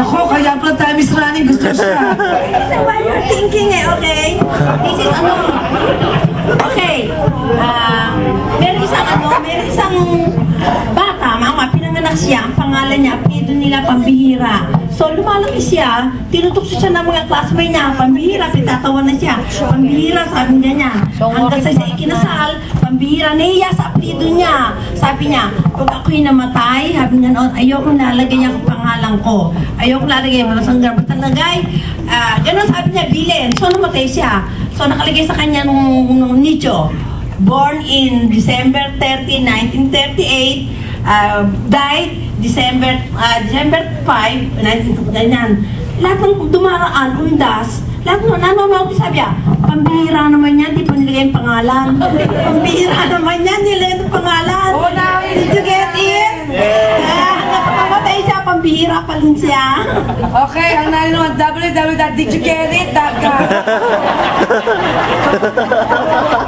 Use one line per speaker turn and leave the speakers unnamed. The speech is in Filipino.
Nako, kaya pala tayo Miss Running gusto siya.
This is what you're thinking eh, okay? This is ano? Okay. Meron isang bata, mama, pinanganak siya, ang pangalan niya, apelido nila Pambihira. So, lumalaki siya, tinutukso siya ng mga classmate niya, Pambihira, pitatawa na siya. Pambihira, sabi niya. Hanggang sa siya ikinasal, Pambihira, nahiya sa apelido niya. Sabi niya, pag ako'y namatay, sabi niya noon, ayoko nalagay niya ang pangalan ko. Ayoko nalagay, masanggar ba talagay? Ganon sabi niya, Bilen. So, namatay siya. So, nakalagay sa kanya nung nicho. Born in December 30, 1938, died December 5, 1939. Lahat ng dumaraan, undas, lahat ng nanonood, sabi niya, pambihira naman yan, di pa nilagay yung pangalan. Pambihira naman yan, nilagay yung pangalan. Did you get it? Nakapamatay siya, pambihira pa rin siya.
Okay, ang nanonood, www.didyogetit.com.